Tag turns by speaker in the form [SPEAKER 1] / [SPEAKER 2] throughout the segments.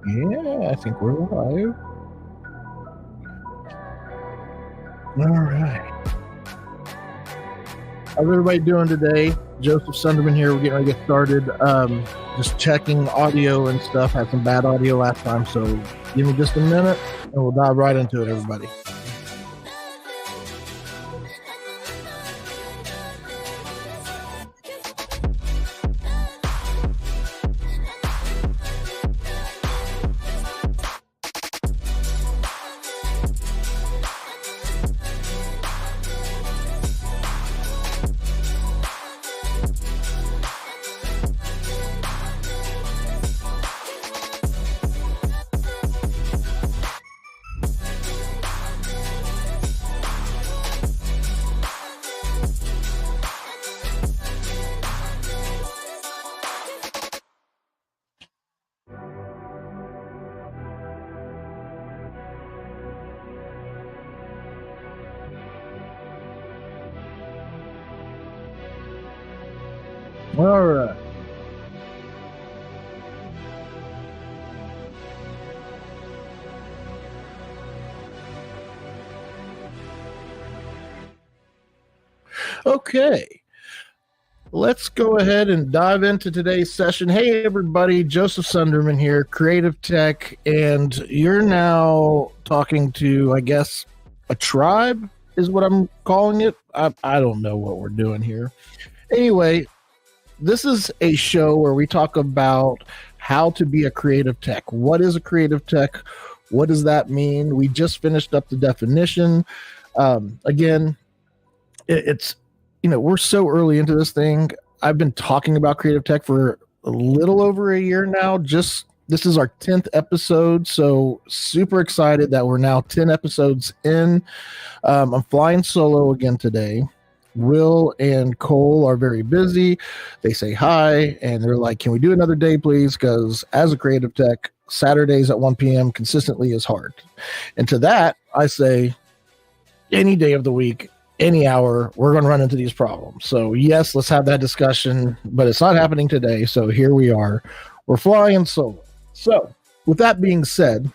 [SPEAKER 1] Yeah, I think we're live. All right. How's everybody doing today? Joseph Sunderman here. We're getting ready to get started. Just checking audio and stuff. Had some bad audio last time, so give me just a minute and we'll dive right into it, everybody. All right. Okay. Let's go ahead and dive into today's session. Hey, everybody. Joseph Sunderman here, Creative Tech, and you're now talking to, I guess, a tribe is what I'm calling it. I don't know what we're doing here. Anyway, this is a show where we talk about how to be a creative tech. What is a creative tech? What does that mean? We just finished up the definition. Again, it's, we're so early into this thing. I've been talking about creative tech for a little over a year now. This is our 10th episode, so super excited that we're now 10 episodes in. I'm flying solo again today. Will and Cole are very busy. They say hi, and they're like, can we do another day, please? Because as a creative tech, Saturdays at 1 p.m. consistently is hard. And to that, I say, any day of the week, any hour, we're going to run into these problems. So yes, let's have that discussion, but it's not happening today. So here we are. We're flying solo. So with that being said,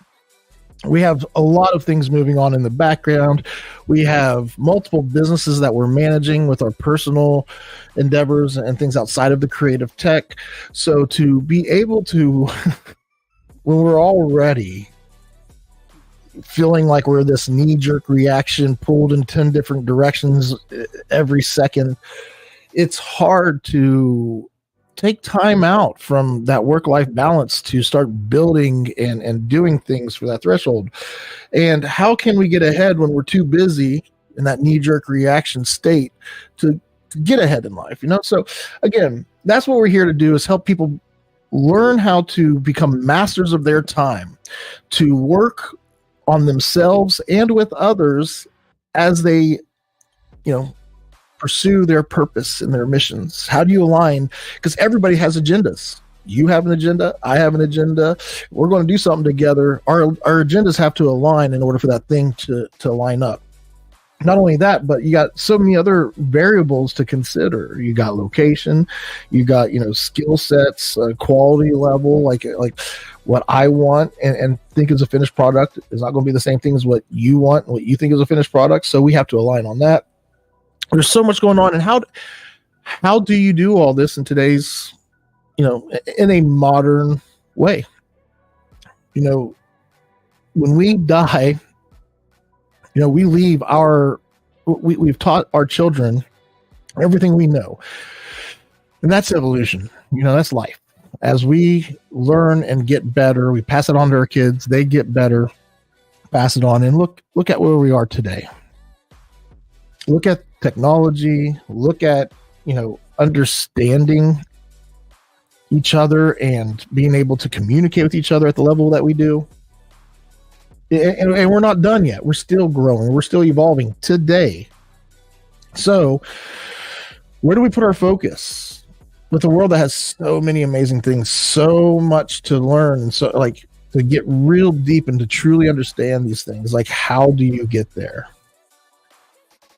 [SPEAKER 1] we have a lot of things moving on in the background. We have multiple businesses that we're managing with our personal endeavors and things outside of the creative tech. So to be able to, when we're already feeling like we're this knee-jerk reaction pulled in 10 different directions every second, it's hard to take time out from that work-life balance to start building and doing things for that threshold. And how can we get ahead when we're too busy in that knee-jerk reaction state to get ahead in life? So again, that's what we're here to do, is help people learn how to become masters of their time, to work on themselves and with others as they, pursue their purpose and their missions. How do you align? Because everybody has agendas. You have an agenda. I have an agenda. We're going to do something together. Our agendas have to align in order for that thing to line up. Not only that, but you got so many other variables to consider. You got location, you got, skill sets, quality level, like what I want and think is a finished product is not going to be the same thing as what you want, what you think is a finished product. So we have to align on that. There's so much going on. And how do you do all this in today's, in a modern way? When we die, we leave we've taught our children everything we know. And that's evolution. That's life. As we learn and get better, we pass it on to our kids. They get better, pass it on. And look at where we are today. Look at technology, look at, understanding each other and being able to communicate with each other at the level that we do. And we're not done yet. We're still growing. We're still evolving today. So where do we put our focus with a world that has so many amazing things, so much to learn, and so to get real deep and to truly understand these things? Like, how do you get there?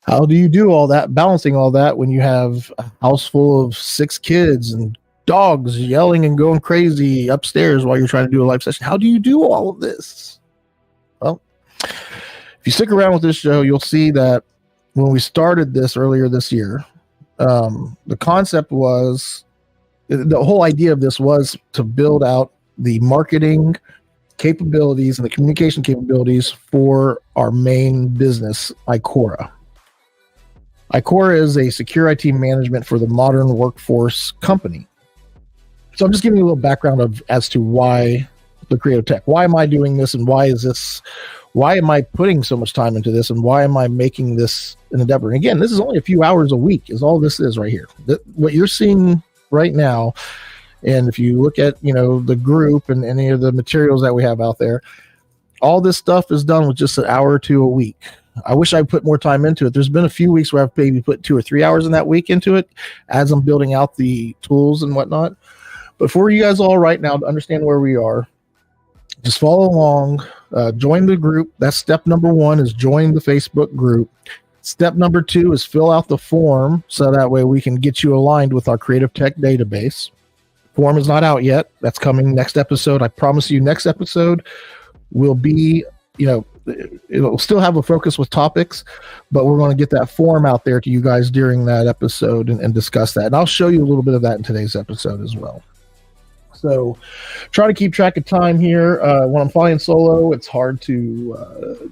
[SPEAKER 1] How do you do all that, balancing all that when you have a house full of 6 kids and dogs yelling and going crazy upstairs while you're trying to do a live session. How do you do all of this? Well, if you stick around with this show, you'll see that when we started this earlier this year, the concept was, the whole idea of this was to build out the marketing capabilities and the communication capabilities for our main business, Icora. Icora is a secure IT management for the modern workforce company. So I'm just giving you a little background as to why the creative tech. Why am I doing this, and why am I putting so much time into this, and why am I making this an endeavor? And again, this is only a few hours a week is all this is right here. What you're seeing right now, and if you look at, the group and any of the materials that we have out there, all this stuff is done with just an hour or two a week. I wish I put more time into it. There's been a few weeks where I've maybe put 2 or 3 hours in that week into it as I'm building out the tools and whatnot. But for you guys all right now to understand where we are, just follow along, join the group. That's step number 1, is join the Facebook group. Step number 2 is fill out the form so that way we can get you aligned with our creative tech database. Form is not out yet. That's coming next episode. I promise you next episode will be, it'll still have a focus with topics, but we're going to get that form out there to you guys during that episode and discuss that. And I'll show you a little bit of that in today's episode as well. So try to keep track of time here. When I'm flying solo, it's hard to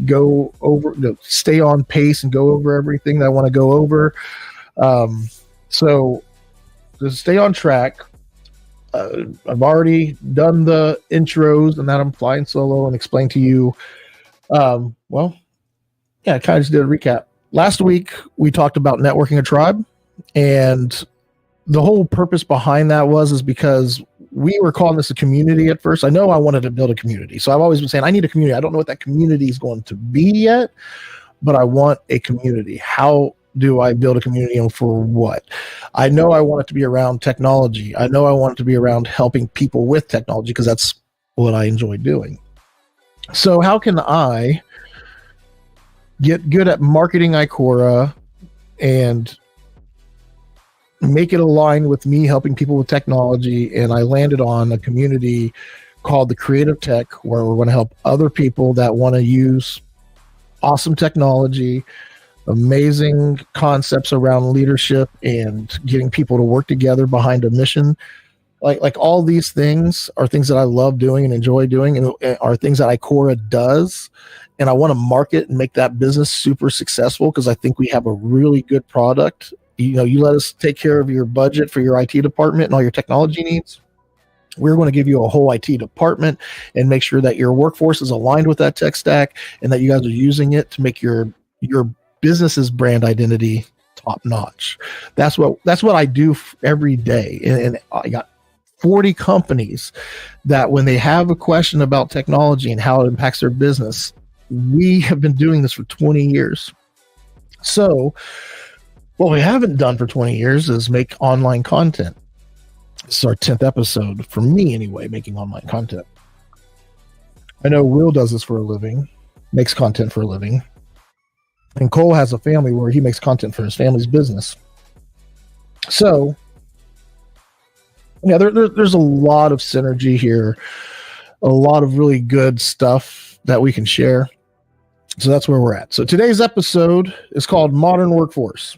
[SPEAKER 1] go over, stay on pace and go over everything that I want to go over. So just stay on track. I've already done the intros and that I'm flying solo and explained to you. I kind of just did a recap. Last week, we talked about networking a tribe, and the whole purpose behind that is because we were calling this a community at first. I know I wanted to build a community. So I've always been saying, I need a community. I don't know what that community is going to be yet, but I want a community. How do I build a community, and for what? I know I want it to be around technology. I know I want it to be around helping people with technology because that's what I enjoy doing. So how can I get good at marketing Icora and make it align with me helping people with technology? And I landed on a community called the Creative Tech, where we're going to help other people that want to use awesome technology, amazing concepts around leadership and getting people to work together behind a mission. Like all these things are things that I love doing and enjoy doing, and are things that Icora does. And I want to market and make that business super successful because I think we have a really good product. You let us take care of your budget for your IT department and all your technology needs. We're going to give you a whole IT department and make sure that your workforce is aligned with that tech stack and that you guys are using it to make your business's brand identity top notch. That's what I do every day. And I got 40 companies that when they have a question about technology and how it impacts their business, we have been doing this for 20 years. So what we haven't done for 20 years is make online content. This is our 10th episode, for me anyway, making online content. I know Will does this for a living, makes content for a living. And Cole has a family where he makes content for his family's business. So, yeah, there's a lot of synergy here, a lot of really good stuff that we can share. So that's where we're at. So today's episode is called Modern Workforce.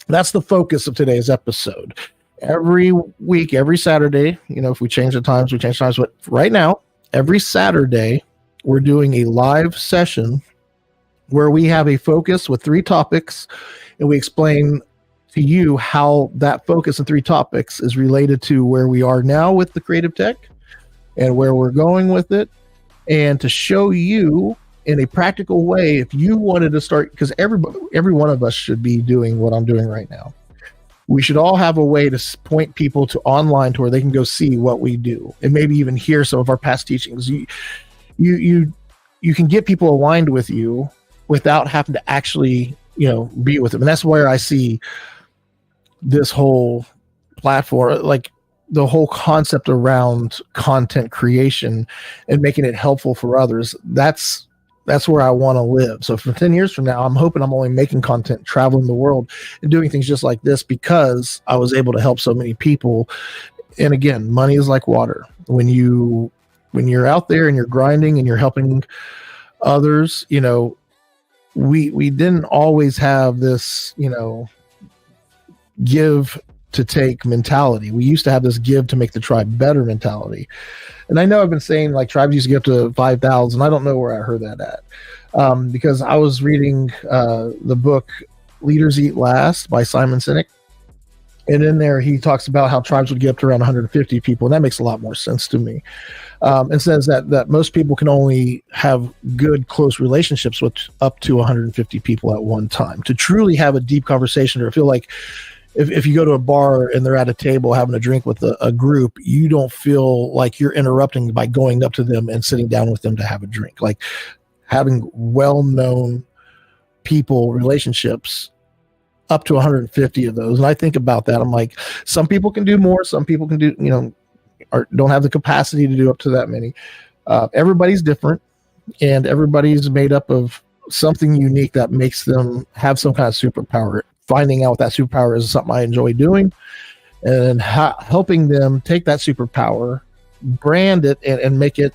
[SPEAKER 1] That's the focus of today's episode. Every week, every Saturday, if we change the times, we change times. But right now, every Saturday, we're doing a live session where we have a focus with 3 topics, and we explain to you how that focus of 3 topics is related to where we are now with the creative tech and where we're going with it, and to show you in a practical way if you wanted to start, because every one of us should be doing what I'm doing right now. We should all have a way to point people to online to where they can go see what we do and maybe even hear some of our past teachings. You can get people aligned with you without having to actually, be with them. And that's where I see this whole platform, like the whole concept around content creation and making it helpful for others. That's that's where I want to live. So for 10 years from now, I'm hoping I'm only making content, traveling the world and doing things just like this because I was able to help so many people. And again, money is like water. When you're out there and you're grinding and you're helping others, we didn't always have this, give to take mentality. We used to have this give to make the tribe better mentality. And I know I've been saying like tribes used to get up to 5,000. I don't know where I heard that at, because I was reading the book Leaders Eat Last by Simon Sinek. And in there, he talks about how tribes would get up to around 150 people. And that makes a lot more sense to me. And says that most people can only have good, close relationships with up to 150 people at one time. To truly have a deep conversation or feel like if you go to a bar and they're at a table having a drink with a group, you don't feel like you're interrupting by going up to them and sitting down with them to have a drink. Like having well-known people, relationships, up to 150 of those. And I think about that. I'm like, some people can do more. Some people can do, or don't have the capacity to do up to that many. Everybody's different, and everybody's made up of something unique that makes them have some kind of superpower. Finding out what that superpower is something I enjoy doing, and helping them take that superpower, brand it, and make it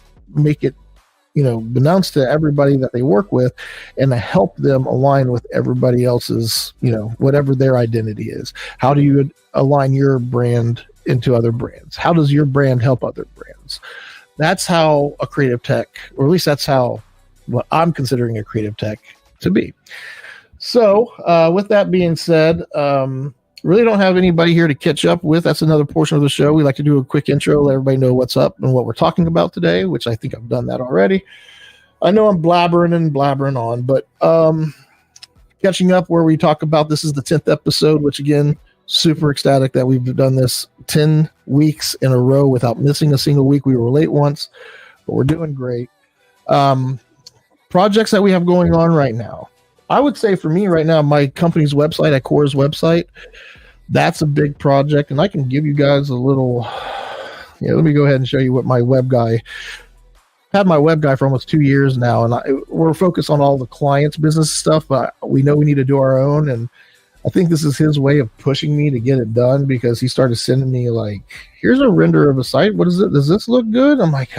[SPEAKER 1] announced to everybody that they work with, and to help them align with everybody else's, whatever their identity is. How do you align your brand into other brands? How does your brand help other brands? That's how a creative tech, or at least that's how what I'm considering a creative tech to be. So with that being said, really don't have anybody here to catch up with. That's another portion of the show. We like to do a quick intro, let everybody know what's up and what we're talking about today, which I think I've done that already. I know I'm blabbering on, but catching up where we talk about, this is the 10th episode, which again, super ecstatic that we've done this 10 weeks in a row without missing a single week. We were late once, but we're doing great. Projects that we have going on right now. I would say for me right now, my company's website, Icora's website, that's a big project. And I can give you guys a little, let me go ahead and show you what my web guy, had my web guy for almost 2 years now. And we're focused on all the clients' business stuff, but we know we need to do our own. And I think this is his way of pushing me to get it done, because he started sending me like, here's a render of a site. What is it? Does this look good? I'm like,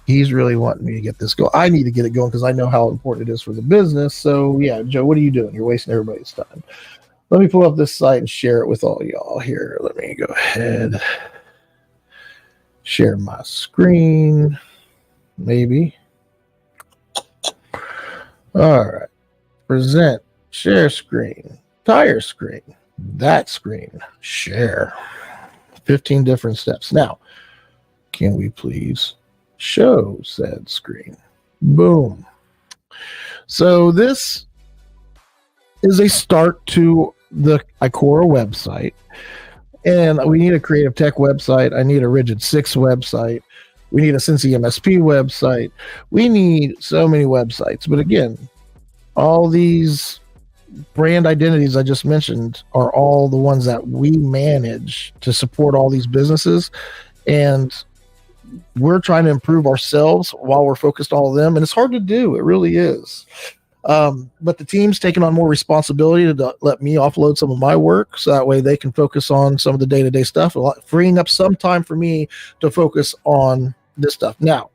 [SPEAKER 1] he's really wanting me to get this going. I need to get it going because I know how important it is for the business. So yeah, Joe, what are you doing? You're wasting everybody's time. Let me pull up this site and share it with all y'all here. Let me go ahead. Share my screen. Maybe. All right. Present. Share screen. Entire screen. That screen. Share. 15 different steps. Now, can we please show said screen? Boom. So this is a start to the Icora website, and we need a creative tech website. I need a Rigid 6 website. We need a Cincy MSP website. We need so many websites. But again, all these brand identities I just mentioned are all the ones that we manage to support all these businesses, and we're trying to improve ourselves while we're focused on all of them. And it's hard to do. It really is. But the team's taking on more responsibility to let me offload some of my work, so that way they can focus on some of the day-to-day stuff, freeing up some time for me to focus on this stuff. Now,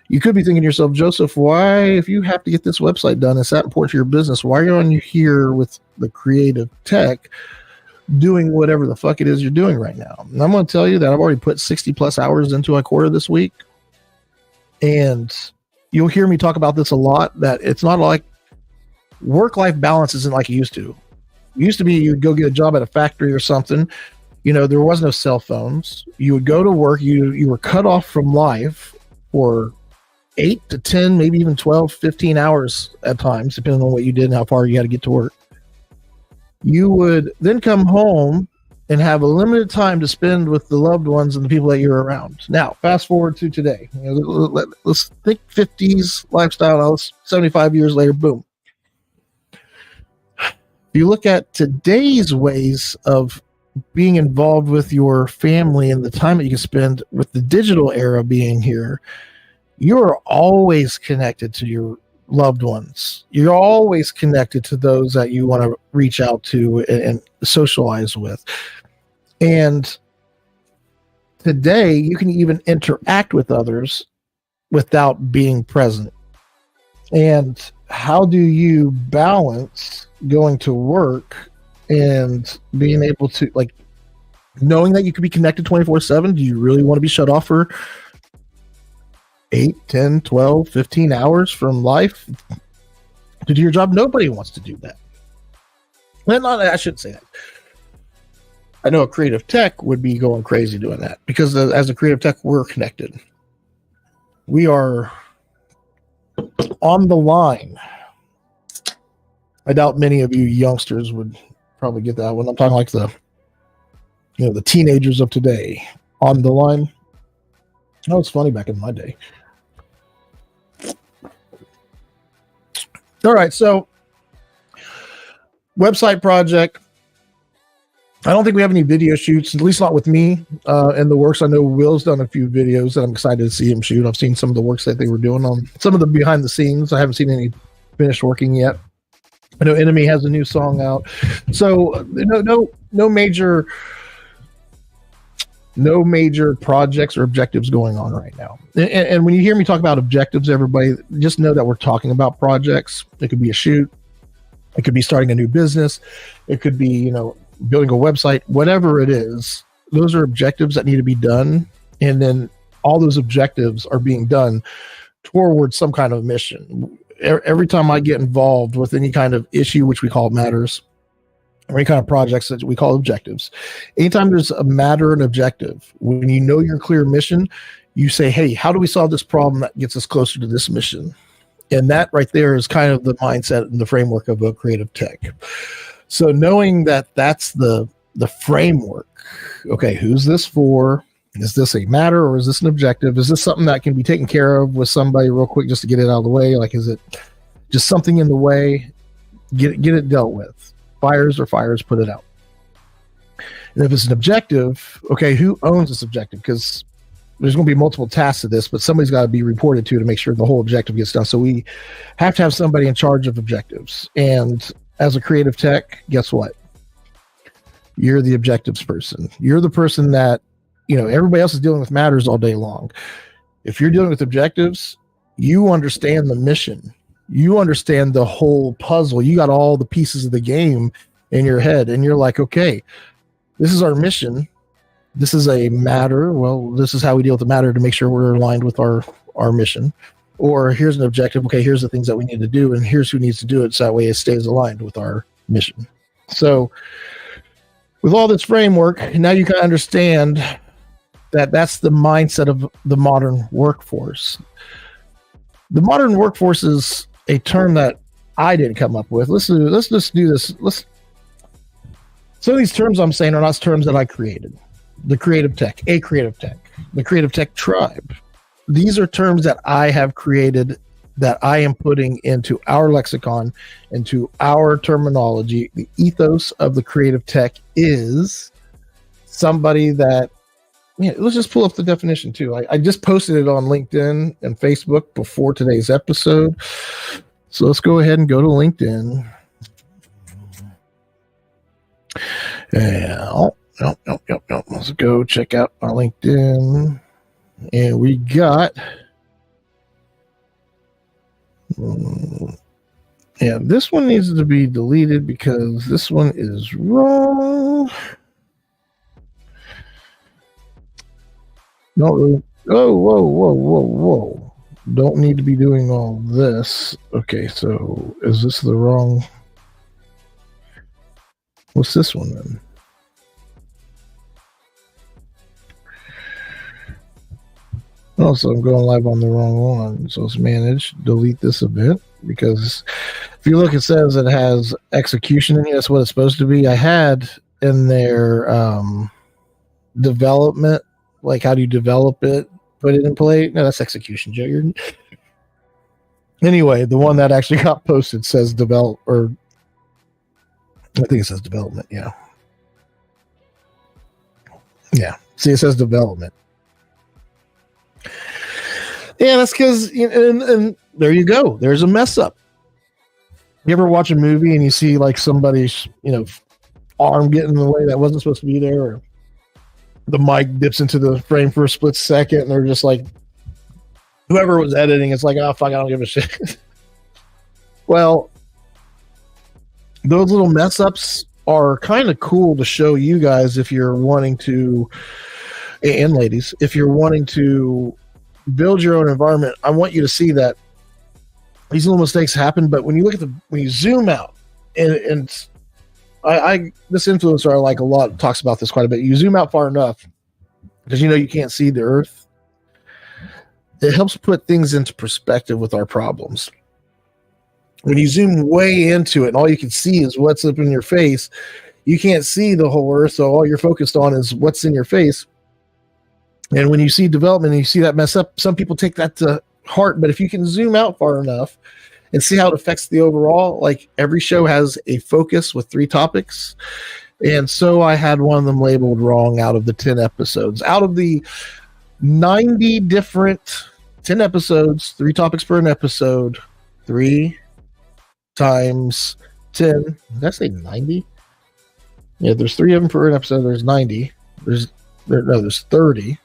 [SPEAKER 1] you could be thinking to yourself, Joseph, why, if you have to get this website done, it's that important to your business, why are you on here with the creative tech doing whatever the fuck it is you're doing right now? And I'm going to tell you that I've already put 60 plus hours into Icora this week. And you'll hear me talk about this a lot, that it's not like work-life balance isn't like it used to. It used to be you'd go get a job at a factory or something. There was no cell phones. You would go to work. You were cut off from life for 8 to 10, maybe even 12, 15 hours at times, depending on what you did and how far you had to get to work. You would then come home and have a limited time to spend with the loved ones and the people that you're around. Now, fast forward to today. Let's think 50s lifestyle. Now, 75 years later, boom. If you look at today's ways of being involved with your family and the time that you can spend with the digital era being here, you're always connected to your loved ones. You're always connected to those that you want to reach out to and socialize with. And today, you can even interact with others without being present. And how do you balance going to work and being able to, like, knowing that you could be connected 24/7? Do you really want to be shut off for 8, 10, 12, 15 hours from life to do your job? Nobody wants to do that. Well, I shouldn't say that. I know a creative tech would be going crazy doing that, because as a creative tech, we're connected. We are on the line. I doubt many of you youngsters would probably get that one. I'm talking like the teenagers of today. On the line. That was funny back in my day. All right, so website project. I don't think we have any video shoots, at least not with me in the works. I know Will's done a few videos that I'm excited to see him shoot. I've seen some of the works that they were doing on some of the behind the scenes. I haven't seen any finished working yet. I know Enemy has a new song out. So no major projects or objectives going on right now. And when you hear me talk about objectives, everybody, just know that we're talking about projects. It could be a shoot. It could be starting a new business. It could be, building a website, whatever it is. Those are objectives that need to be done. And then all those objectives are being done towards some kind of mission. Every time I get involved with any kind of issue, which we call matters, or any kind of projects that we call objectives, anytime there's a matter and objective, when you know your clear mission, you say, hey, how do we solve this problem that gets us closer to this mission? And that right there is kind of the mindset and the framework of a creative tech. So knowing that that's the framework, okay, who's this for? Is this a matter or is this an objective? Is this something that can be taken care of with somebody real quick just to get it out of the way? Like, is it just something in the way? Get it dealt with. Fires are fires, put it out. And if it's an objective, okay, who owns this objective? Because there's going to be multiple tasks to this, but somebody's got to be reported to make sure the whole objective gets done. So we have to have somebody in charge of objectives. And as a creative tech, guess what? You're the objectives person. You're the person that, everybody else is dealing with matters all day long. If you're dealing with objectives, you understand the mission. You understand the whole puzzle. You got all the pieces of the game in your head, and you're like, okay, this is our mission. This is a matter. Well, this is how we deal with the matter to make sure we're aligned with our mission. Or here's an objective. Okay, here's the things that we need to do, and here's who needs to do it, so that way it stays aligned with our mission. So with all this framework, now you can understand that that's the mindset of the modern workforce. The modern workforce is a term that I didn't come up with. Let's just do this. Some of these terms I'm saying are not terms that I created. The creative tech, the creative tech tribe. These are terms that I have created, that I am putting into our lexicon, into our terminology. The ethos of the creative tech is somebody that, let's just pull up the definition too. I just posted it on LinkedIn and Facebook before today's episode. So let's go ahead and go to LinkedIn. No. Let's go check out our LinkedIn. And we got, this one needs to be deleted because this one is wrong. No, whoa. Don't need to be doing all this. Okay, so is this the wrong? What's this one then? Oh, so I'm going live on the wrong one. So let's manage, delete this event, because if you look, it says it has execution in it. That's what it's supposed to be. I had in there development, like how do you develop it, put it in play. No, that's execution, Joe. Anyway, the one that actually got posted says develop, or I think it says development. Yeah. See, it says development. Yeah, that's because, and there you go. There's a mess up. You ever watch a movie and you see like somebody's, arm getting in the way that wasn't supposed to be there, or the mic dips into the frame for a split second, and they're just like, whoever was editing, it's like, oh fuck, I don't give a shit. Well, those little mess ups are kind of cool to show you guys if you're wanting to, and ladies, if you're wanting to build your own environment. I want you to see that these little mistakes happen, but when you zoom out, and this influencer I like a lot talks about this quite a bit. You zoom out far enough because you can't see the earth. It helps put things into perspective with our problems. When you zoom way into it and all you can see is what's up in your face, you can't see the whole earth, so all you're focused on is what's in your face. And when you see development and you see that mess up, some people take that to heart, but if you can zoom out far enough and see how it affects the overall, like every show has a focus with 3 topics. And so I had one of them labeled wrong out of the 10 episodes. Out of the 90 different 10 episodes, 3 topics per an episode, 3 times 10. Did I say 90? Yeah, there's 3 of them per an episode. There's 90. There's 30.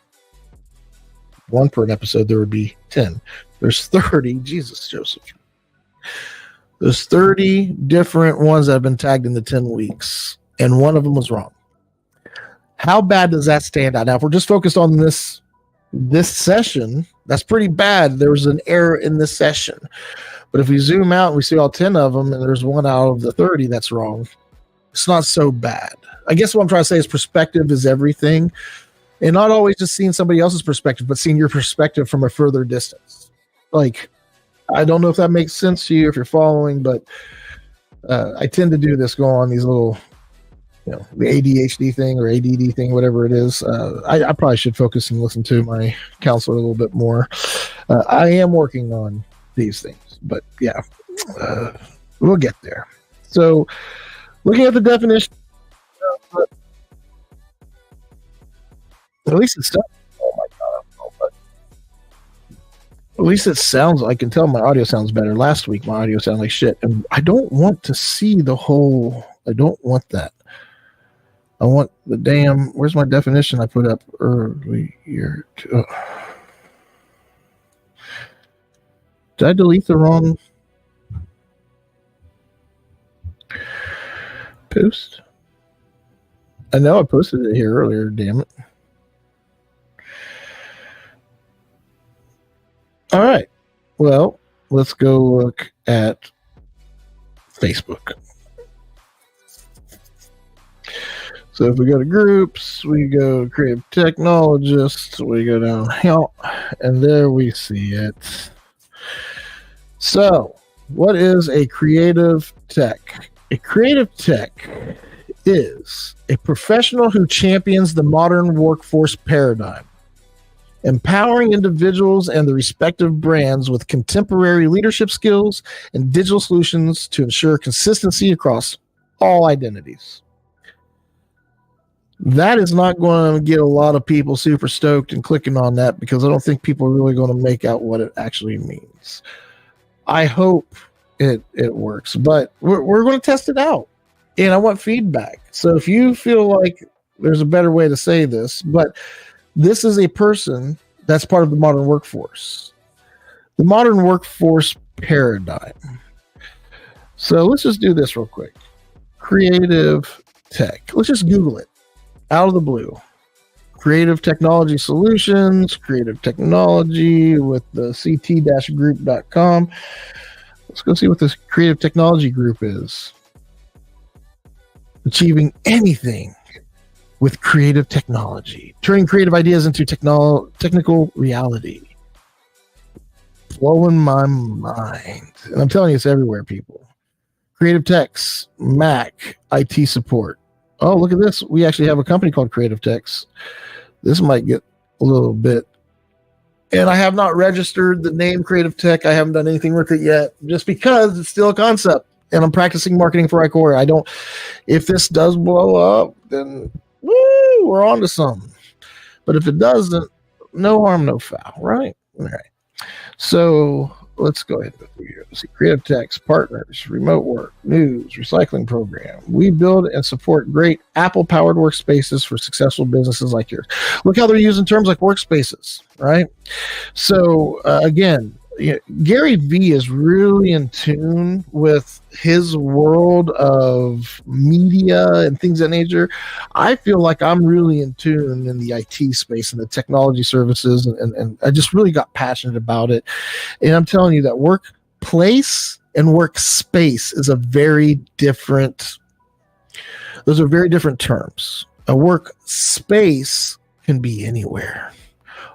[SPEAKER 1] 1 per an episode, there would be 10. There's 30. Jesus, Joseph. There's 30 different ones that have been tagged in the 10 weeks, and one of them was wrong. How bad does that stand out? Now, if we're just focused on this session, that's pretty bad. There was an error in this session. But if we zoom out and we see all 10 of them, and there's 1 out of the 30 that's wrong, it's not so bad. I guess what I'm trying to say is perspective is everything. And not always just seeing somebody else's perspective, but seeing your perspective from a further distance. Like, I don't know if that makes sense to you if you're following, but I tend to do this, go on these little, the ADHD thing or ADD thing, whatever it is. I probably should focus and listen to my counselor a little bit more. I am working on these things, but yeah, we'll get there. So, looking at the definition, at least it sounds. Oh my god! At least it sounds. I can tell my audio sounds better. Last week my audio sounded like shit, and I don't want to see the whole. I don't want that. I want the damn. Where's my definition I put up earlier? Did I delete the wrong post? I know I posted it here earlier. Damn it. All right. Well, let's go look at Facebook. So if we go to groups, we go creative technologists, we go down help, and there we see it. So what is a creative tech? A creative tech is a professional who champions the modern workforce paradigm, empowering individuals and the respective brands with contemporary leadership skills and digital solutions to ensure consistency across all identities. That is not going to get a lot of people super stoked and clicking on that, because I don't think people are really going to make out what it actually means. I hope it works, but we're going to test it out, and I want feedback. So if you feel like there's a better way to say this, but this is a person that's part of the modern workforce. The modern workforce paradigm. So let's just do this real quick. Creative tech. Let's just Google it out of the blue. Creative technology solutions, creative technology with the ct-group.com. Let's go see what this creative technology group is. Achieving anything with creative technology, turning creative ideas into technical reality. Blowing my mind. And I'm telling you, it's everywhere, people. Creative Techs, Mac, IT support. Oh, look at this. We actually have a company called Creative Techs. This might get a little bit. And I have not registered the name Creative Tech. I haven't done anything with it yet, just because it's still a concept. And I'm practicing marketing for Icora. If this does blow up, then woo, we're on to something. But if it doesn't, no harm, no foul, right? All right. So let's go ahead and go through here. Let's see. Creative Tech's partners, remote work, news, recycling program. We build and support great Apple-powered workspaces for successful businesses like yours. Look how they're using terms like workspaces, right? So again, Gary Vee is really in tune with his world of media and things of that nature. I feel like I'm really in tune in the IT space and the technology services, and I just really got passionate about it. And I'm telling you that workplace and workspace is those are very different terms. A workspace can be anywhere.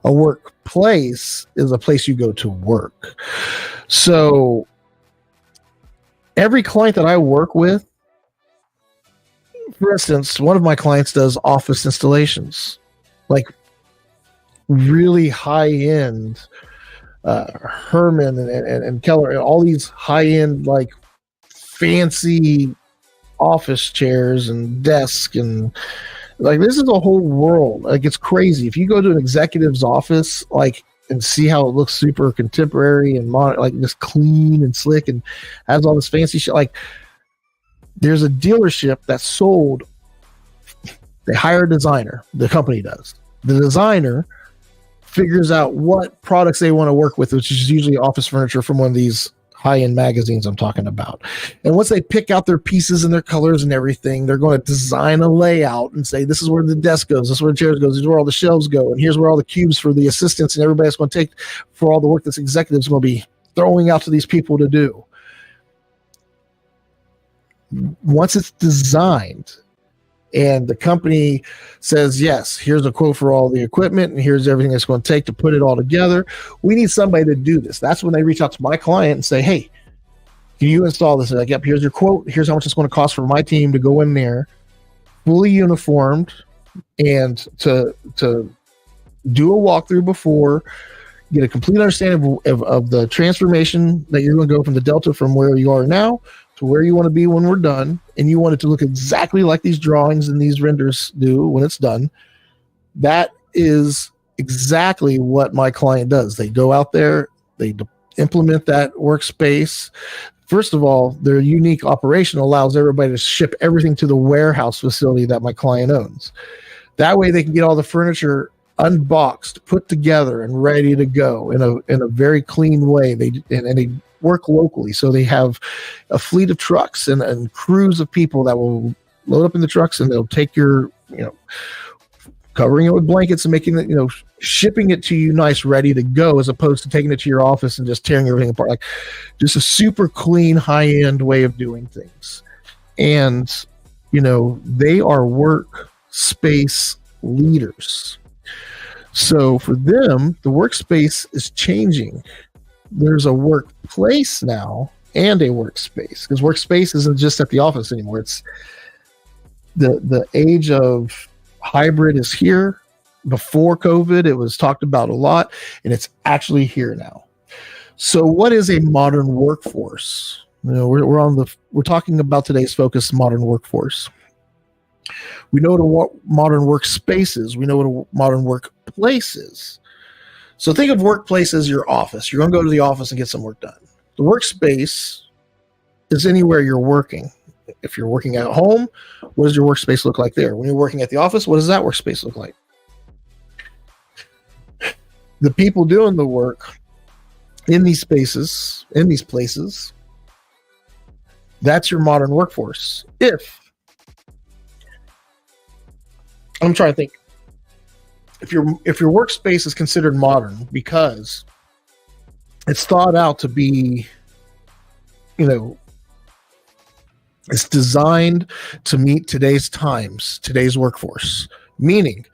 [SPEAKER 1] A workplace is a place you go to work. So every client that I work with, for instance, one of my clients does office installations, like really high end Herman and Keller and all these high end, like fancy office chairs and desks, and like this is a whole world. Like it's crazy. If you go to an executive's office, like, and see how it looks super contemporary and modern, like just clean and slick and has all this fancy shit. Like there's a dealership that sold, they hire a designer, the company does. The designer figures out what products they want to work with, which is usually office furniture from one of these high-end magazines I'm talking about. And once they pick out their pieces and their colors and everything, they're going to design a layout and say, this is where the desk goes, this is where the chairs goes, this is where all the shelves go, and here's where all the cubes for the assistants and everybody's going to take for all the work this executive's going to be throwing out to these people to do. Once it's designed and the company says, yes, here's a quote for all the equipment and here's everything it's going to take to put it all together, we need somebody to do this. That's when they reach out to my client and say, hey, can you install this? And like, yep, here's your quote. Here's how much it's going to cost for my team to go in there, fully uniformed, and to do a walkthrough before, get a complete understanding of the transformation that you're going to go from the Delta from where you are now to where you want to be when we're done, and you want it to look exactly like these drawings and these renders do when it's done. That is exactly what my client does. They go out there, they implement that workspace. First of all, their unique operation allows everybody to ship everything to the warehouse facility that my client owns. That way they can get all the furniture unboxed, put together, and ready to go in a very clean way. They work locally, so they have a fleet of trucks and crews of people that will load up in the trucks, and they'll take your, covering it with blankets and making it, shipping it to you nice, ready to go, as opposed to taking it to your office and just tearing everything apart. Like just a super clean, high-end way of doing things. And, they are workspace leaders. So for them, the workspace is changing. There's a workplace now and a workspace, because workspace isn't just at the office anymore. It's the age of hybrid is here. Before COVID, it was talked about a lot, and it's actually here now. So what is a modern workforce? We're talking about today's focus, modern workforce. We know what modern workspace is. We know what a modern workplace is. So think of workplace as your office. You're going to go to the office and get some work done. The workspace is anywhere you're working. If you're working at home, what does your workspace look like there? When you're working at the office, what does that workspace look like? The people doing the work in these spaces, in these places, that's your modern workforce. I'm trying to think. If your workspace is considered modern because it's thought out to be, it's designed to meet today's times, today's workforce, meaning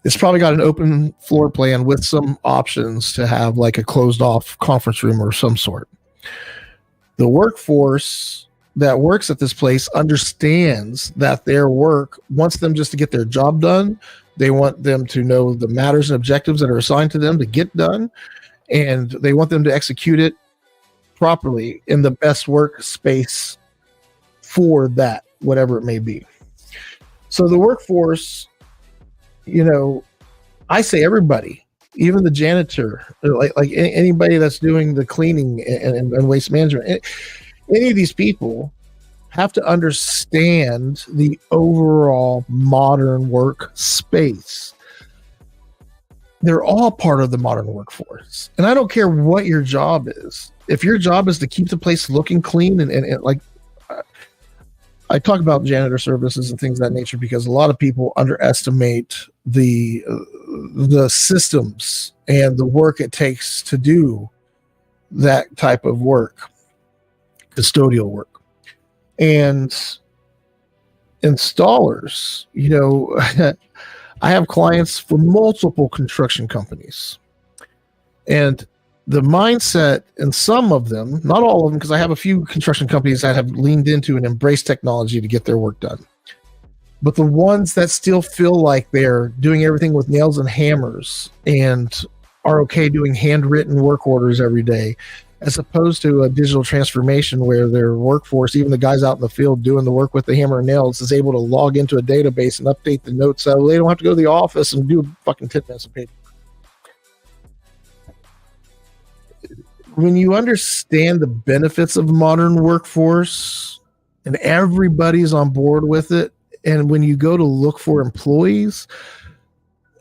[SPEAKER 1] it's probably got an open floor plan with some options to have like a closed off conference room or some sort. The workforce that works at this place understands that their work wants them just to get their job done. They want them to know the matters and objectives that are assigned to them to get done, and they want them to execute it properly in the best workspace for that, whatever it may be. So the workforce, I say everybody, even the janitor, like anybody that's doing the cleaning and waste management, any of these people have to understand the overall modern workspace. They're all part of the modern workforce. And I don't care what your job is. If your job is to keep the place looking clean and like, I talk about janitor services and things of that nature because a lot of people underestimate the systems and the work it takes to do that type of work, custodial work. And installers, I have clients for multiple construction companies, and the mindset in some of them, not all of them, because I have a few construction companies that have leaned into and embraced technology to get their work done. But the ones that still feel like they're doing everything with nails and hammers and are okay doing handwritten work orders every day, as opposed to a digital transformation where their workforce, even the guys out in the field doing the work with the hammer and nails, is able to log into a database and update the notes so they don't have to go to the office and do fucking 10 minutes of paper. When you understand the benefits of modern workforce and everybody's on board with it, and when you go to look for employees,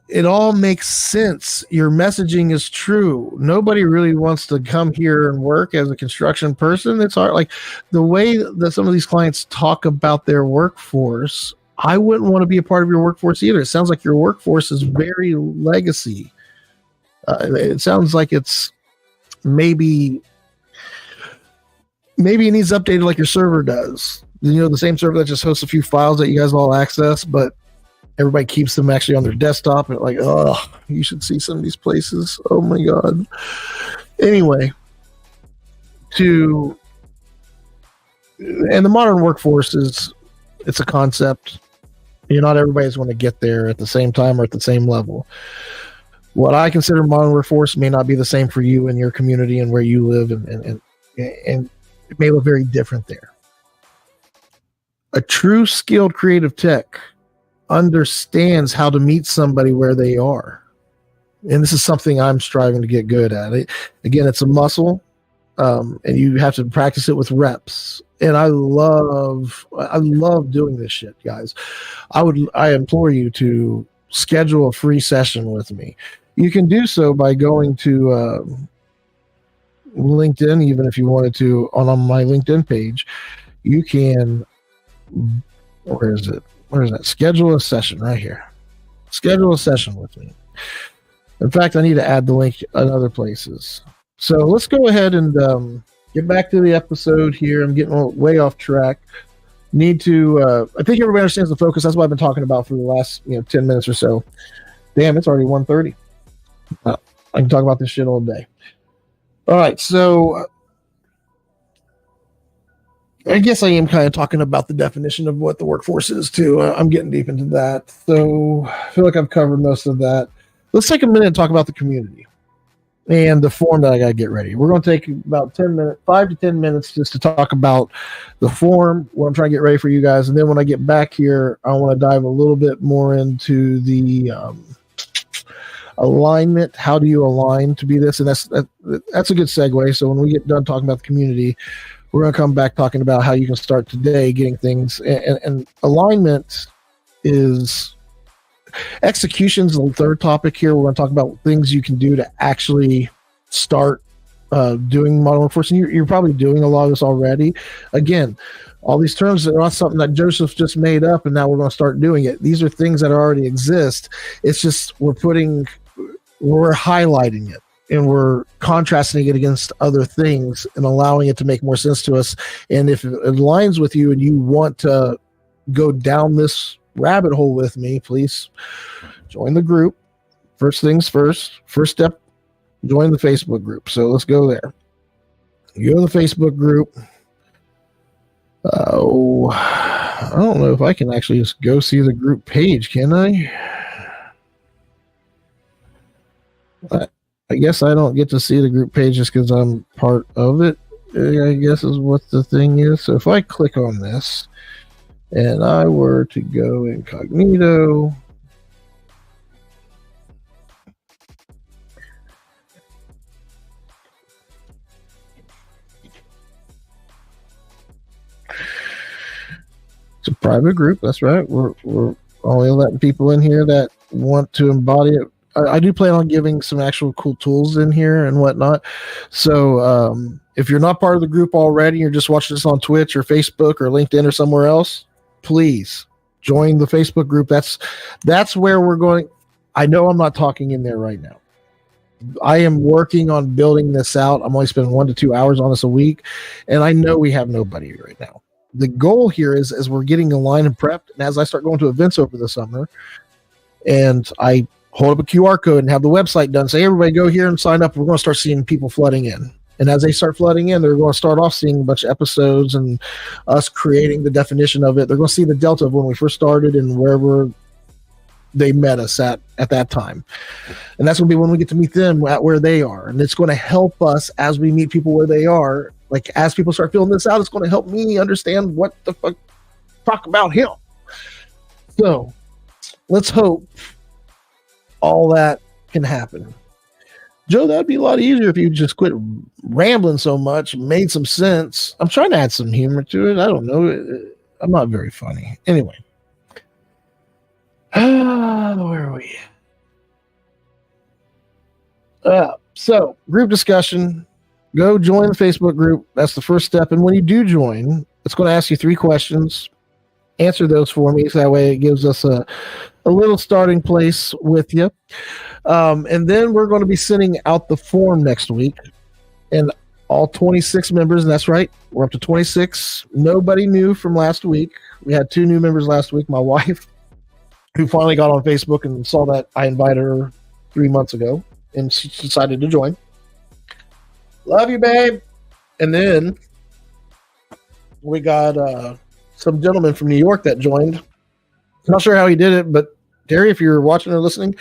[SPEAKER 1] it all makes sense. Your messaging is true. Nobody really wants to come here and work as a construction person. It's hard. Like the way that some of these clients talk about their workforce, I wouldn't want to be a part of your workforce either. It sounds like your workforce is very legacy. It sounds like it's maybe it needs updated like your server does. The same server that just hosts a few files that you guys all access, but everybody keeps them actually on their desktop. And like, oh, you should see some of these places. Oh my God. Anyway, and the modern workforce it's a concept. Not everybody's going to get there at the same time or at the same level. What I consider modern workforce may not be the same for you and your community and where you live, and it may look very different there. A true skilled creative tech understands how to meet somebody where they are. And this is something I'm striving to get good at. Again, it's a muscle, and you have to practice it with reps. And I love doing this shit, guys. I implore you to schedule a free session with me. You can do so by going to LinkedIn, even if you wanted to, on my LinkedIn page. You can, where is it? Where is that? Schedule a session right here. Schedule a session with me. In fact, I need to add the link in other places. So let's go ahead and get back to the episode here. I'm getting way off track. Need to, I think everybody understands the focus. That's what I've been talking about for the last 10 minutes or so. Damn, it's already 1:30. I can talk about this shit all day. All right, so I guess I am kind of talking about the definition of what the workforce is too. I'm getting deep into that. So I feel like I've covered most of that. Let's take a minute and talk about the community and the form that I got to get ready. We're going to take about 5 to 10 minutes just to talk about the form, what I'm trying to get ready for you guys. And then when I get back here, I want to dive a little bit more into the alignment. How do you align to be this? And that's a good segue. So when we get done talking about the community, we're going to come back talking about how you can start today getting things. And alignment is execution's the third topic here. We're going to talk about things you can do to actually start doing modern workforce. And you're probably doing a lot of this already. Again, all these terms are not something that Joseph just made up and now we're going to start doing it. These are things that already exist. It's just we're highlighting it. And we're contrasting it against other things and allowing it to make more sense to us. And if it aligns with you and you want to go down this rabbit hole with me, please join the group. First things first. First step, join the Facebook group. So let's go there. You go to the Facebook group. I don't know if I can actually just go see the group page, can I? I guess I don't get to see the group page just because I'm part of it, I guess is what the thing is. So if I click on this and I were to go incognito, private group. That's right. We're only letting people in here that want to embody it. I do plan on giving some actual cool tools in here and whatnot. So if you're not part of the group already, you're just watching this on Twitch or Facebook or LinkedIn or somewhere else, please join the Facebook group. That's where we're going. I know I'm not talking in there right now. I am working on building this out. I'm only spending 1 to 2 hours on this a week, and I know we have nobody right now. The goal here is, as we're getting aligned and prepped, and as I start going to events over the summer, and I hold up a QR code and have the website done, say, everybody go here and sign up, we're going to start seeing people flooding in. And as they start flooding in, they're going to start off seeing a bunch of episodes and us creating the definition of it. They're going to see the delta of when we first started and wherever they met us at that time. And that's going to be when we get to meet them at where they are. And it's going to help us as we meet people where they are. Like, as people start filling this out, it's going to help me understand what the fuck talk about him. So let's hope all that can happen. Joe, that'd be a lot easier if you just quit rambling so much, made some sense. I'm trying to add some humor to it. I don't know. I'm not very funny. Anyway. Where are we? So, group discussion. Go join the Facebook group. That's the first step. And when you do join, it's going to ask you 3 questions. Answer those for me. So that way it gives us a little starting place with you. And then we're going to be sending out the form next week. And all 26 members, and that's right, we're up to 26. Nobody new from last week. We had 2 new members last week. My wife, who finally got on Facebook and saw that I invited her 3 months ago, and she decided to join. Love you, babe. And then we got some gentleman from New York that joined. Not sure how he did it, but Terry, if you're watching or listening,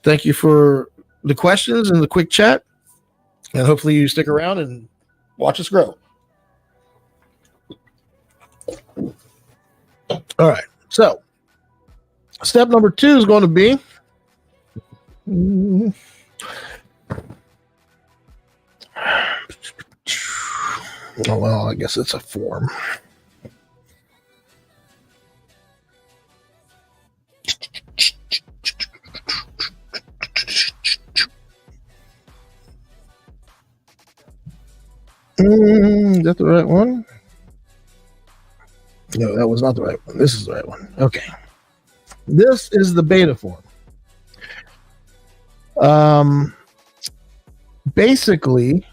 [SPEAKER 1] thank you for the questions and the quick chat. And hopefully you stick around and watch us grow. All right. So step number 2 is going to be oh, well, I guess it's a form. Is that the right one? No, that was not the right one. This is the right one. Okay. This is the beta form. Basically,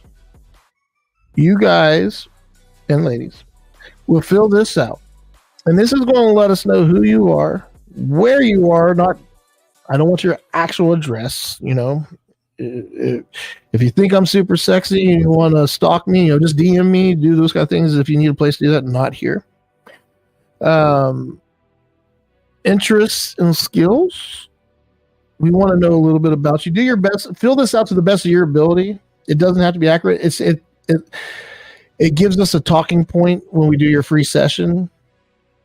[SPEAKER 1] you guys and ladies will fill this out. And this is going to let us know who you are, where you are. I don't want your actual address, you know. If you think I'm super sexy and you want to stalk me, you know, just DM me, do those kind of things. If you need a place to do that, not here. Interests and skills. We want to know a little bit about you. Do your best. Fill this out to the best of your ability. It doesn't have to be accurate. It gives us a talking point when we do your free session,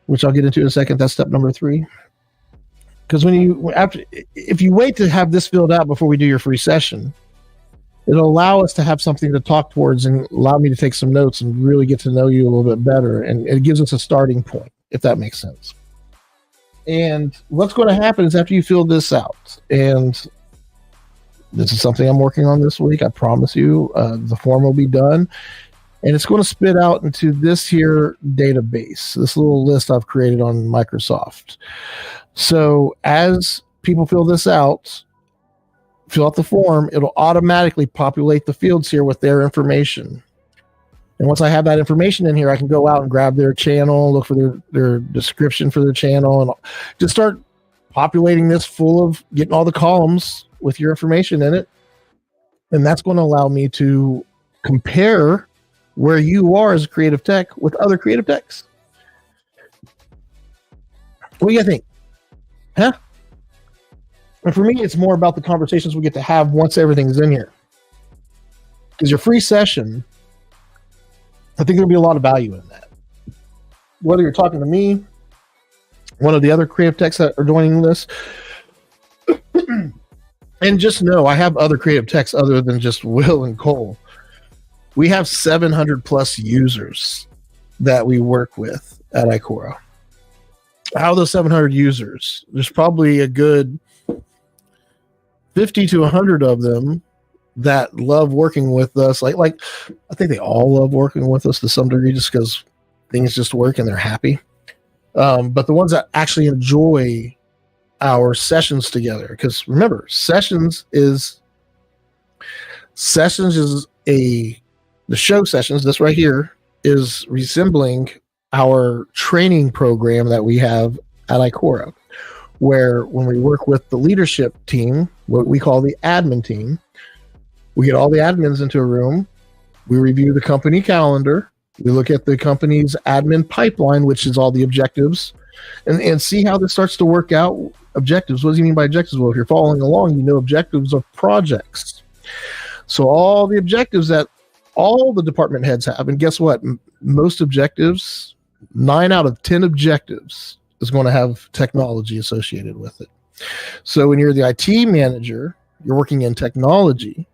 [SPEAKER 1] which I'll get into in a second. That's step number 3. Because if you wait to have this filled out before we do your free session, it'll allow us to have something to talk towards and allow me to take some notes and really get to know you a little bit better. And it gives us a starting point, if that makes sense. And what's going to happen is after you fill this out, and this is something I'm working on this week, I promise you, the form will be done. And it's going to spit out into this here database, this little list I've created on Microsoft. So as people fill this out, fill out the form, it'll automatically populate the fields here with their information. And once I have that information in here, I can go out and grab their channel, look for their description for their channel, and just start populating this full of getting all the columns with your information in it. And that's going to allow me to compare where you are as a creative tech with other creative techs. What do you think? Huh? And for me, it's more about the conversations we get to have once everything's in here. Because your free session, I think there'll be a lot of value in that. Whether you're talking to me, one of the other creative techs that are joining this, and just know I have other creative techs other than just Will and Cole. We have 700 plus users that we work with at Ikora. Out of those 700 users, there's probably a good 50 to 100 of them that love working with us. Like I think they all love working with us to some degree, just because things just work and they're happy. But the ones that actually enjoy our sessions together, because remember, sessions is the show sessions. This right here is resembling our training program that we have at Icora, where when we work with the leadership team, what we call the admin team, we get all the admins into a room, we review the company calendar, we look at the company's admin pipeline, which is all the objectives, and see how this starts to work out. Objectives, what does he mean by objectives? Well, if you're following along, you know objectives of projects. So all the objectives that all the department heads have, and guess what? Most objectives, 9 out of 10 objectives is going to have technology associated with it. So when you're the IT manager, you're working in technology,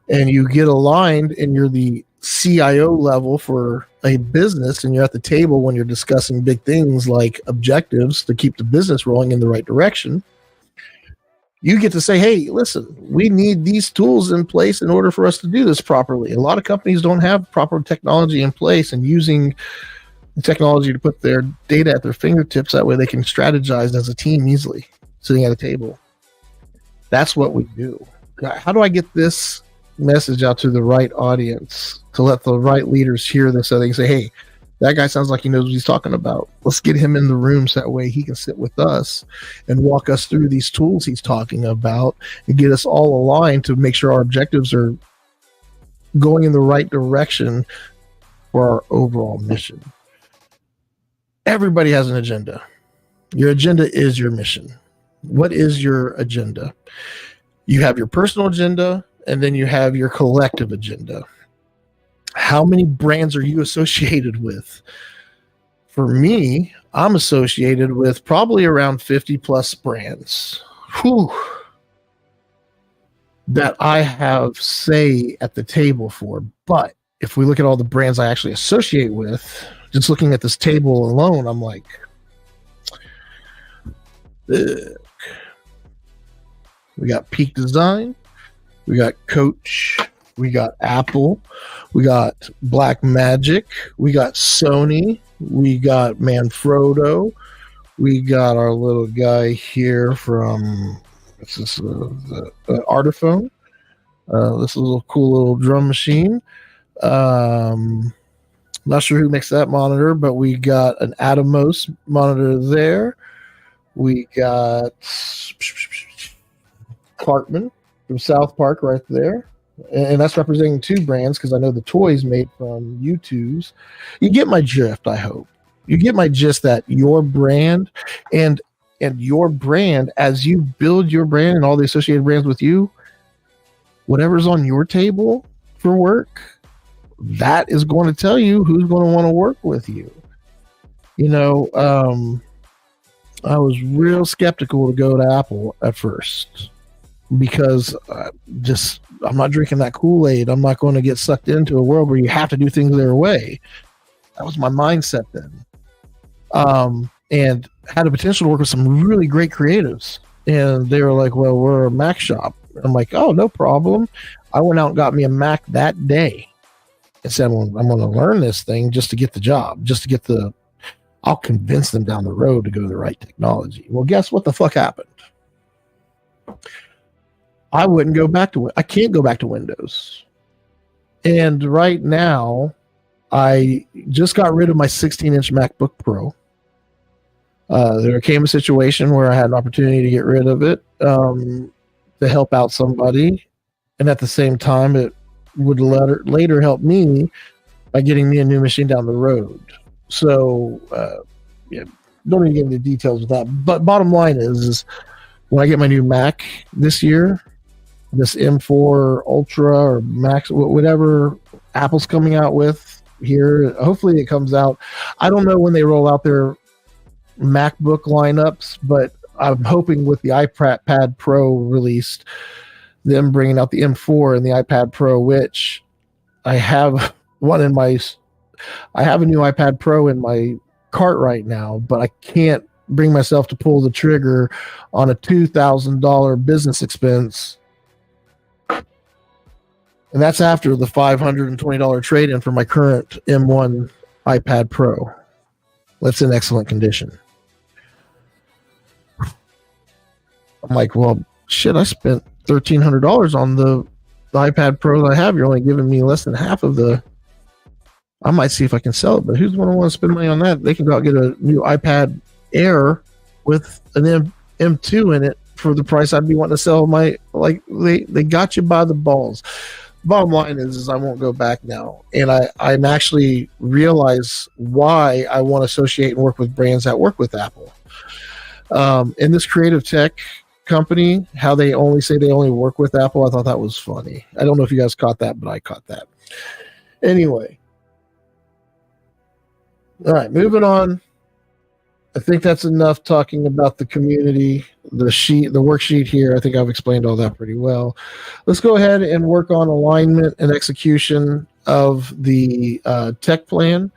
[SPEAKER 1] and you get aligned and you're the CIO level for a business, and you're at the table when you're discussing big things like objectives to keep the business rolling in the right direction, you get to say, hey, listen, we need these tools in place in order for us to do this properly. A lot of companies don't have proper technology in place, and using the technology to put their data at their fingertips, that way they can strategize as a team easily, sitting at a table. That's what we do. How do I get this message out to the right audience to let the right leaders hear this, so they can say, hey, that guy sounds like he knows what he's talking about. Let's get him in the room so that way he can sit with us and walk us through these tools he's talking about and get us all aligned to make sure our objectives are going in the right direction for our overall mission. Everybody has an agenda. Your agenda is your mission. What is your agenda? You have your personal agenda, and then you have your collective agenda. How many brands are you associated with? For me, I'm associated with probably around 50 plus brands. Whew. That I have say at the table for. But if we look at all the brands I actually associate with, just looking at this table alone, I'm like, ugh. We got Peak Design, we got Coach, we got Apple, we got Black Magic, we got Sony, we got Manfrotto, we got our little guy here from Artiphone. This little cool little drum machine. Not sure who makes that monitor, but we got an Atomos monitor there. We got Clarkman from South Park right there. And that's representing 2 brands, because I know the toys made from U2s. You get my drift, I hope. You get my gist that your brand and your brand, as you build your brand and all the associated brands with you, whatever's on your table for work, that is going to tell you who's going to want to work with you. You know, I was real skeptical to go to Apple at first, because I'm not drinking that Kool-Aid. I'm not going to get sucked into a world where you have to do things their way. That was my mindset then. And had the potential to work with some really great creatives. And they were like, well, we're a Mac shop. I'm like, oh, no problem. I went out and got me a Mac that day and said, well, I'm going to learn this thing just to get the job, just to get I'll convince them down the road to go to the right technology. Well, guess what the fuck happened? I can't go back to Windows. And right now, I just got rid of my 16-inch MacBook Pro. There came a situation where I had an opportunity to get rid of it to help out somebody. And at the same time, it would later help me by getting me a new machine down the road. So, don't even get into details of that. But bottom line is when I get my new Mac this year, this M4 Ultra or Max, whatever Apple's coming out with here, hopefully it comes out. I don't know when they roll out their MacBook lineups, but I'm hoping with the iPad Pro released, them bringing out the M4 and the iPad Pro, which I have a new iPad Pro in my cart right now, but I can't bring myself to pull the trigger on a $2,000 business expense. And that's after the $520 trade-in for my current M1 iPad Pro. That's in excellent condition. I'm like, well, shit, I spent $1,300 on the iPad Pro that I have. You're only giving me less than half of the. I might see if I can sell it, but who's going to want to spend money on that? They can go out and get a new iPad Air with an M2 in it for the price I'd be wanting to sell my. Like they got you by the balls. Bottom line is I won't go back now, and I'm actually realize why I want to associate and work with brands that work with Apple. In this creative tech company, how they only say they only work with Apple, I thought that was funny. I don't know if you guys caught that, but I caught that. Anyway, all right, moving on. I think that's enough talking about the community, the worksheet here. I think I've explained all that pretty well. Let's go ahead and work on alignment and execution of the tech plan.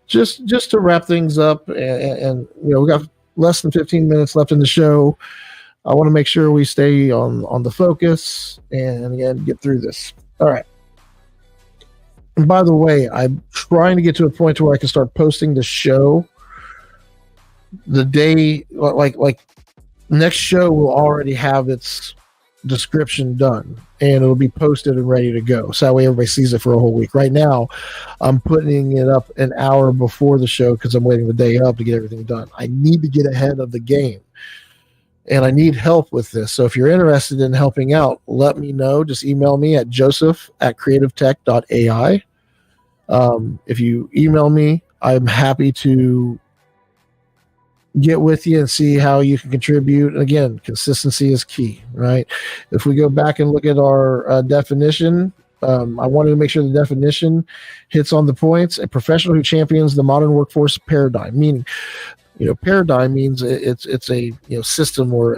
[SPEAKER 1] Just to wrap things up, and we got less than 15 minutes left in the show. I want to make sure we stay on the focus and again get through this. All right. And by the way, I'm trying to get to a point where I can start posting the show the day, like next show will already have its description done and it'll be posted and ready to go. So that way everybody sees it for a whole week. Right now, I'm putting it up an hour before the show because I'm waiting the day up to get everything done. I need to get ahead of the game. And I need help with this. So if you're interested in helping out, let me know. Just email me at joseph@creativetech.ai. If you email me, I'm happy to get with you and see how you can contribute. Again, consistency is key, right? If we go back and look at our definition, I wanted to make sure the definition hits on the points. A professional who champions the modern workforce paradigm, meaning, paradigm means it's a system or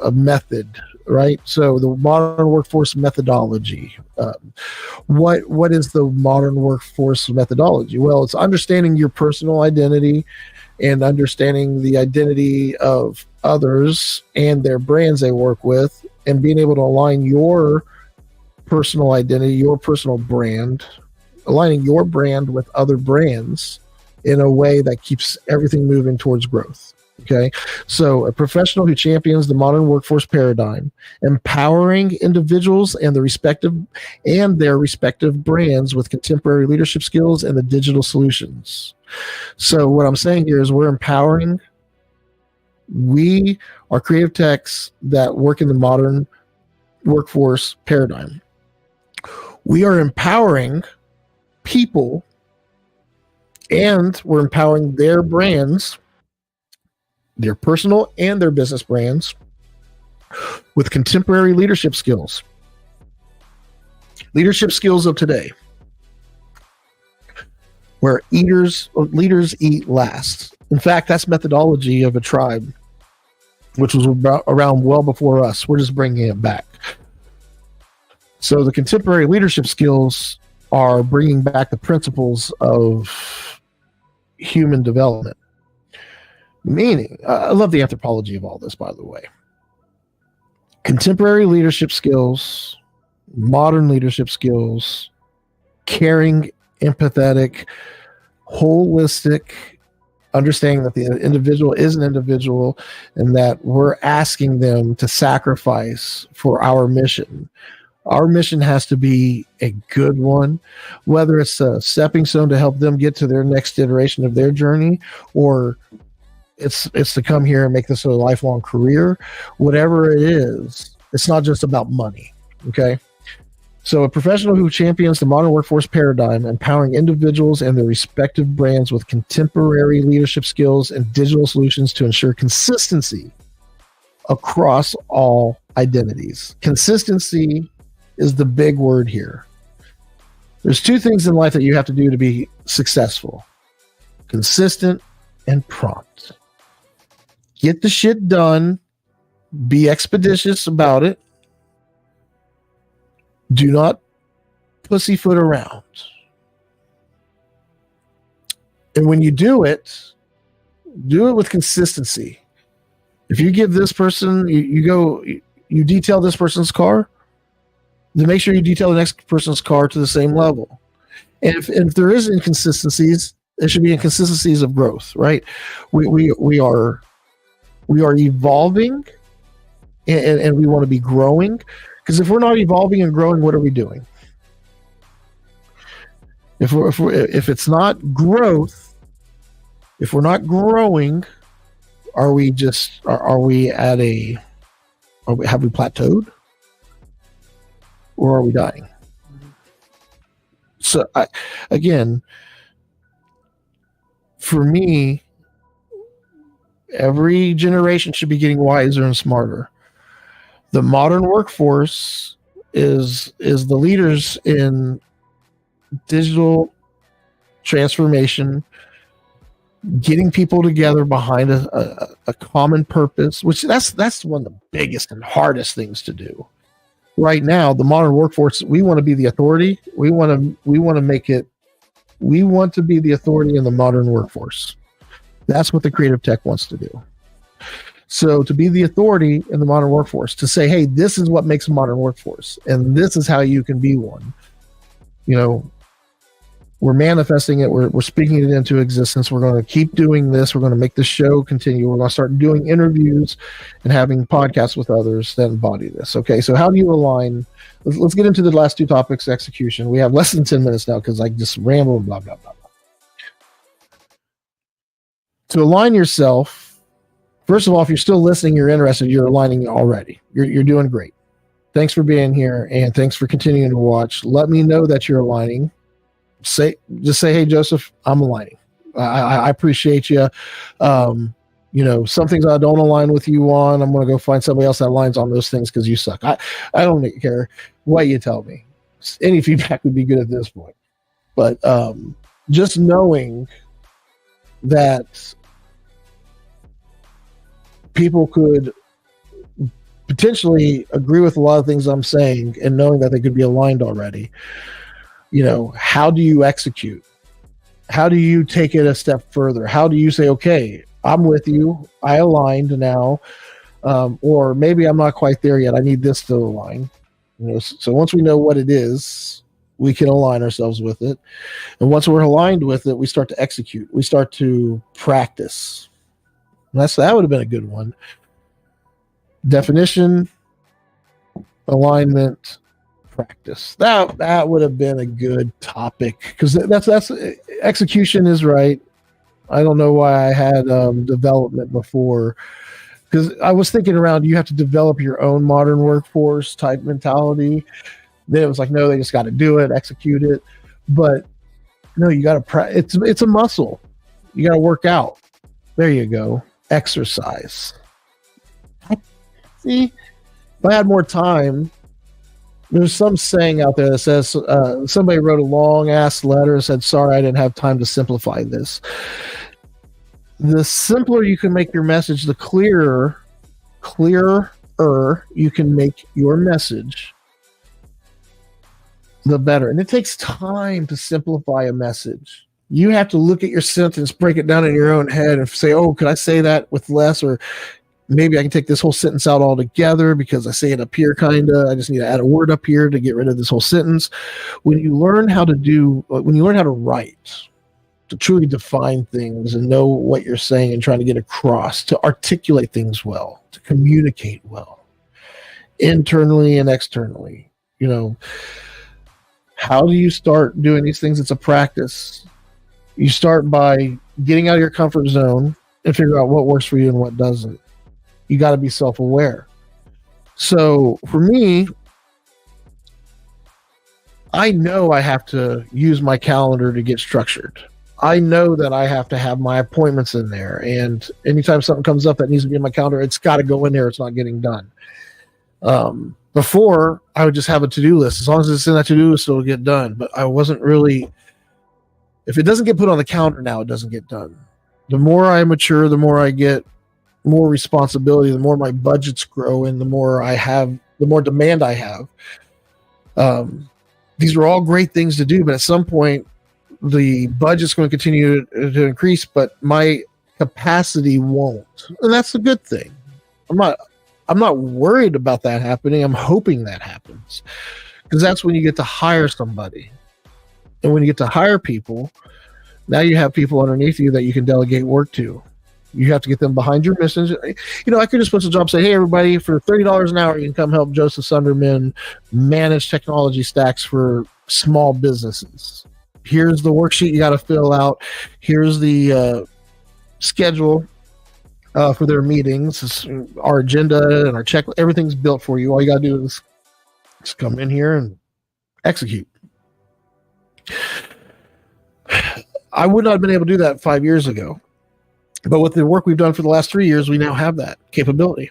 [SPEAKER 1] a method, right? So the modern workforce methodology. What is the modern workforce methodology? Well, it's understanding your personal identity and understanding the identity of others and their brands they work with, and being able to align your personal identity, your personal brand, aligning your brand with other brands in a way that keeps everything moving towards growth. Okay. So a professional who champions the modern workforce paradigm, empowering individuals and their respective brands with contemporary leadership skills and the digital solutions. So what I'm saying here is we're empowering. We are creative techs that work in the modern workforce paradigm. We are empowering people, and we're empowering their brands, their personal and their business brands, with contemporary leadership skills. Leadership skills of today, where leaders eat last. In fact, that's methodology of a tribe, which was around well before us. We're just bringing it back. So the contemporary leadership skills are bringing back the principles of human development. Meaning, I love the anthropology of all this, by the way. Contemporary leadership skills, modern leadership skills, caring, empathetic, holistic, understanding that the individual is an individual and that we're asking them to sacrifice for our mission. Our mission has to be a good one, whether it's a stepping stone to help them get to their next iteration of their journey, or it's to come here and make this a lifelong career. Whatever it is, it's not just about money. Okay. So a professional who champions the modern workforce paradigm, empowering individuals and their respective brands with contemporary leadership skills and digital solutions to ensure consistency across all identities. Consistency is the big word here. There's two things in life that you have to do to be successful: consistent and prompt. Get the shit done. Be expeditious about it. Do not pussyfoot around. And when you do it, do it with consistency. If you give this person, you detail this person's car, then make sure you detail the next person's car to the same level. And if there is inconsistencies, there should be inconsistencies of growth, right? We are evolving, and we want to be growing. Because if we're not evolving and growing, what are we doing? If it's not growth, if we're not growing, have we plateaued, or are we dying? So again, for me, every generation should be getting wiser and smarter. The modern workforce is the leaders in digital transformation, getting people together behind a common purpose, which that's one of the biggest and hardest things to do. Right now, the modern workforce, we want to be the authority. We want to be the authority in the modern workforce. That's what the creative tech wants to do. So to be the authority in the modern workforce, to say, hey, this is what makes a modern workforce, and this is how you can be one. We're manifesting it. We're speaking it into existence. We're going to keep doing this. We're going to make the show continue. We're going to start doing interviews and having podcasts with others that embody this. Okay, so how do you align? Let's get into the last two topics, execution. We have less than 10 minutes now because I just ramble and blah, blah, blah, blah. To align yourself, first of all, if you're still listening, you're interested, you're aligning already. You're doing great. Thanks for being here, and thanks for continuing to watch. Let me know that you're aligning. Just say, hey, Joseph, I'm aligning. I appreciate you. Some things I don't align with you on, I'm going to go find somebody else that aligns on those things because you suck. I don't care what you tell me. Any feedback would be good at this point. But just knowing that people could potentially agree with a lot of things I'm saying, and knowing that they could be aligned already. How do you execute? How do you take it a step further? How do you say, okay, I'm with you, I aligned now, or maybe I'm not quite there yet, I need this to align. So once we know what it is, we can align ourselves with it. And once we're aligned with it, we start to execute. We start to practice. And that would have been a good one. Definition, alignment, practice. That would have been a good topic, because that's execution is right. I don't know why I had development before, because I was thinking around, you have to develop your own modern workforce type mentality. Then it was like, no, they just got to do it, execute it. But no, you got to it's a muscle. You got to work out. There you go. Exercise. See, if I had more time, there's some saying out there that says, somebody wrote a long ass letter and said, sorry, I didn't have time to simplify this. The simpler you can make your message, the clearer you can make your message, the better. And it takes time to simplify a message. You have to look at your sentence, break it down in your own head, and say, oh, could I say that with less? Or maybe I can take this whole sentence out altogether because I say it up here, I just need to add a word up here to get rid of this whole sentence. When you learn how to write, to truly define things and know what you're saying and trying to get across, to articulate things well, to communicate well, internally and externally, how do you start doing these things? It's a practice. You start by getting out of your comfort zone and figure out what works for you and what doesn't. You got to be self-aware. So for me, I know I have to use my calendar to get structured. I know that I have to have my appointments in there. And anytime something comes up that needs to be in my calendar, it's got to go in there. It's not getting done. Before, I would just have a to-do list. As long as it's in that to-do list, it'll get done. But I wasn't really... If it doesn't get put on the calendar now, it doesn't get done. The more I mature, the more I get more responsibility, the more my budgets grow, and the more demand I have. These are all great things to do, but at some point the budget's going to continue to increase, but my capacity won't. And that's a good thing. I'm not worried about that happening. I'm hoping that happens. Because that's when you get to hire somebody. And when you get to hire people, now you have people underneath you that you can delegate work to. You have to get them behind your missions. I could just put a job and say, hey, everybody, for $30 an hour, you can come help Joseph Sunderman manage technology stacks for small businesses. Here's the worksheet you got to fill out. Here's the schedule for their meetings, our agenda and our checklist. Everything's built for you. All you got to do is just come in here and execute. I would not have been able to do that 5 years ago. But with the work we've done for the last 3 years, we now have that capability.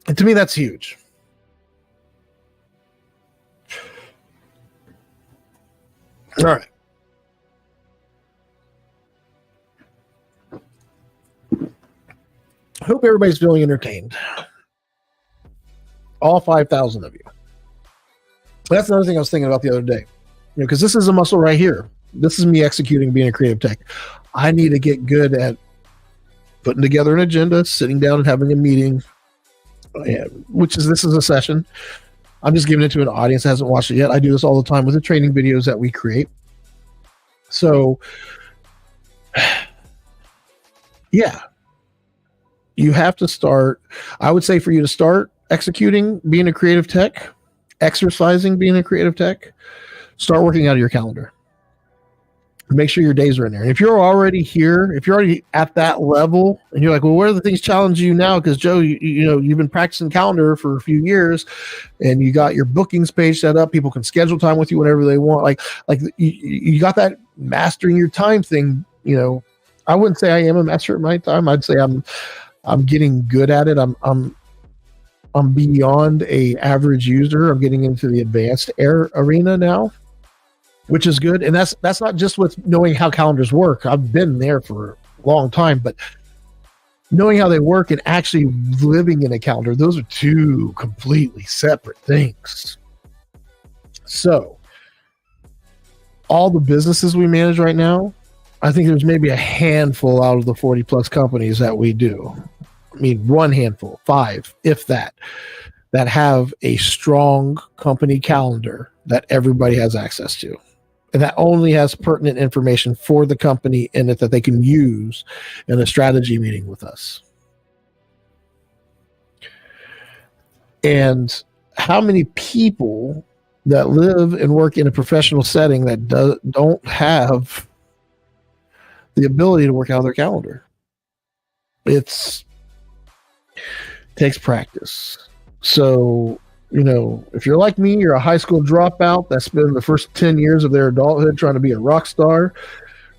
[SPEAKER 1] And to me, that's huge. All right. I hope everybody's feeling entertained. All 5,000 of you. That's another thing I was thinking about the other day. Because this is a muscle right here. This is me executing being a creative tech. I need to get good at putting together an agenda, sitting down and having a meeting, this is a session. I'm just giving it to an audience that hasn't watched it yet. I do this all the time with the training videos that we create. So, yeah, you have to start. I would say for you to start executing being a creative tech, exercising being a creative tech, start working out of your calendar. Make sure your days are in there. And if you're already here, if you're already at that level and you're like, well, where are the things challenging you now? Because Joe, you've been practicing calendar for a few years and you got your bookings page set up. People can schedule time with you whenever they want. Like you got that mastering your time thing. I wouldn't say I am a master at my time. I'd say I'm getting good at it. I'm beyond a average user. I'm getting into the advanced arena now, which is good. And that's not just with knowing how calendars work. I've been there for a long time, but knowing how they work and actually living in a calendar, those are two completely separate things. So all the businesses we manage right now, I think there's maybe a handful out of the 40 plus companies that we do. I mean, one handful, 5, if that have a strong company calendar that everybody has access to. And that only has pertinent information for the company in it that they can use in a strategy meeting with us. And how many people that live and work in a professional setting that don't have the ability to work out of their calendar? It takes practice. So, if you're like me, you're a high school dropout that spent the first 10 years of their adulthood trying to be a rock star,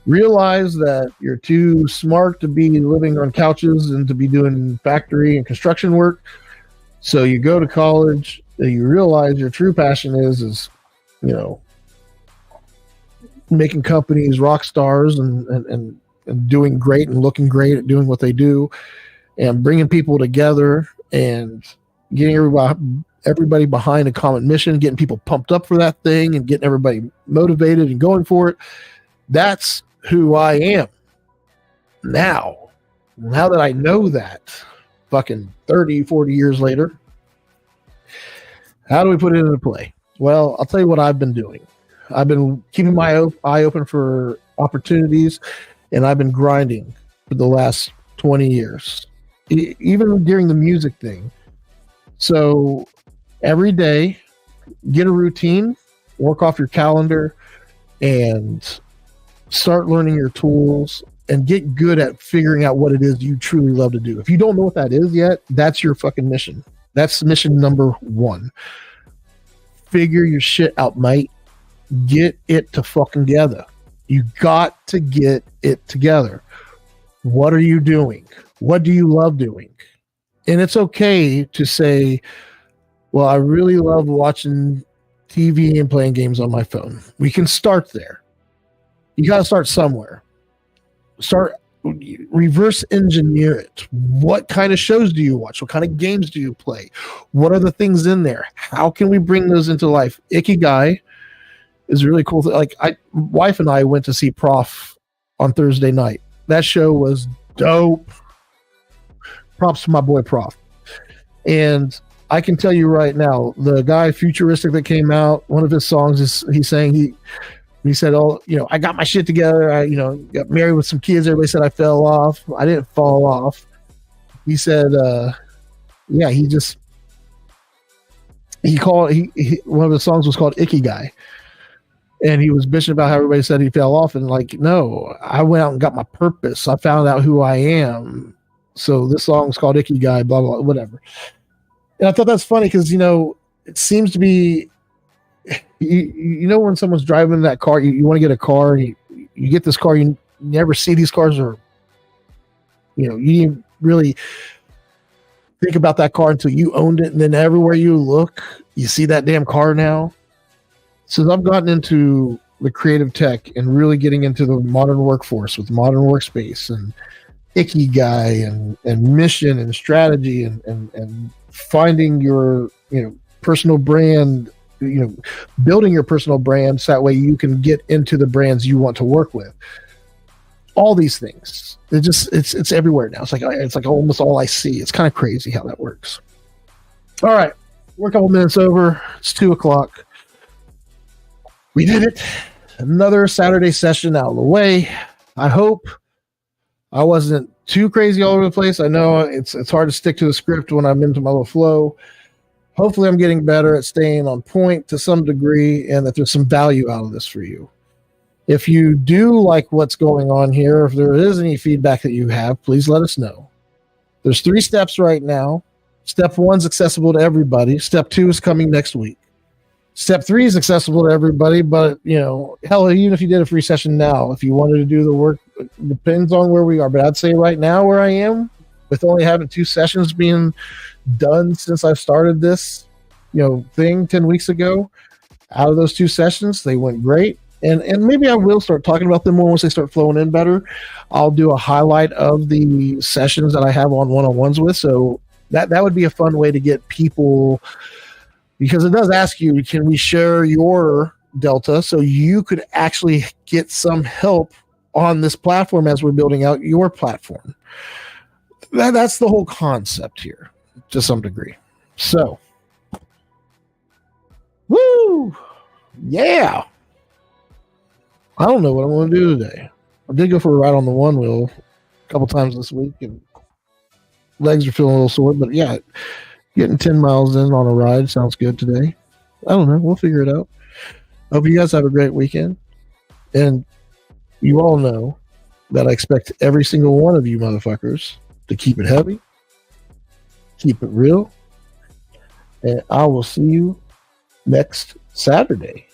[SPEAKER 1] realize that you're too smart to be living on couches and to be doing factory and construction work. So you go to college, and you realize your true passion is making companies rock stars and doing great and looking great at doing what they do and bringing people together and getting everybody behind a common mission, getting people pumped up for that thing and getting everybody motivated and going for it. That's who I am now. Now that I know that, fucking 30, 40 years later, how do we put it into play? Well, I'll tell you what I've been doing. I've been keeping my eye open for opportunities, and I've been grinding for the last 20 years, even during the music thing. So every day, get a routine, work off your calendar, and start learning your tools and get good at figuring out what it is you truly love to do. If you don't know what that is yet, that's your fucking mission. That's mission number 1. Figure your shit out, mate. Get it to fucking together. You got to get it together. What are you doing? What do you love doing? And it's okay to say, well, I really love watching TV and playing games on my phone. We can start there. You got to start somewhere. Reverse engineer it. What kind of shows do you watch? What kind of games do you play? What are the things in there? How can we bring those into life? Ikigai is really cool. Like, wife and I went to see Prof on Thursday night. That show was dope. Props to my boy Prof. And I can tell you right now, the guy Futuristic that came out, one of his songs is he's saying he said, "Oh, I got my shit together. I, got married with some kids. Everybody said I fell off. I didn't fall off." He said, "Yeah, one of the songs was called Icky Guy, and he was bitching about how everybody said he fell off, and like, no, I went out and got my purpose. I found out who I am. So this song's called Icky Guy, blah blah, whatever." And I thought that's funny because it seems to be, when someone's driving that car, you want to get a car, and you get this car, you never see these cars, or you didn't really think about that car until you owned it, and then everywhere you look, you see that damn car now. So I've gotten into the creative tech and really getting into the modern workforce with Modern Workspace and Icky Guy and mission and strategy and finding your personal brand, building your personal brand so that way you can get into the brands you want to work with. All these things, it's everywhere now. It's like almost all I see. It's kind of crazy how that works. All right, we're a couple minutes over. It's 2:00. We did it. Another Saturday session out of the way. I hope I wasn't too crazy all over the place. I know it's hard to stick to the script when I'm into my little flow. Hopefully I'm getting better at staying on point to some degree, and that there's some value out of this for you. If you do like what's going on here, if there is any feedback that you have, please let us know. There's 3 steps right now. Step 1 is accessible to everybody. Step 2 is coming next week. Step 3 is accessible to everybody, but hell, even if you did a free session now, if you wanted to do the work, it depends on where we are. But I'd say right now where I am, with only having 2 sessions being done since I started this, thing 10 weeks ago, out of those 2 sessions, they went great. And maybe I will start talking about them more once they start flowing in better. I'll do a highlight of the sessions that I have on one-on-ones with. So that would be a fun way to get people, because it does ask you, can we share your Delta so you could actually get some help on this platform as we're building out your platform. That's the whole concept here to some degree. So, woo! Yeah! I don't know what I'm going to do today. I did go for a ride on the one wheel a couple times this week, and legs are feeling a little sore, but yeah, getting 10 miles in on a ride sounds good today. I don't know. We'll figure it out. I hope you guys have a great weekend. And you all know that I expect every single one of you motherfuckers to keep it heavy, keep it real, and I will see you next Saturday.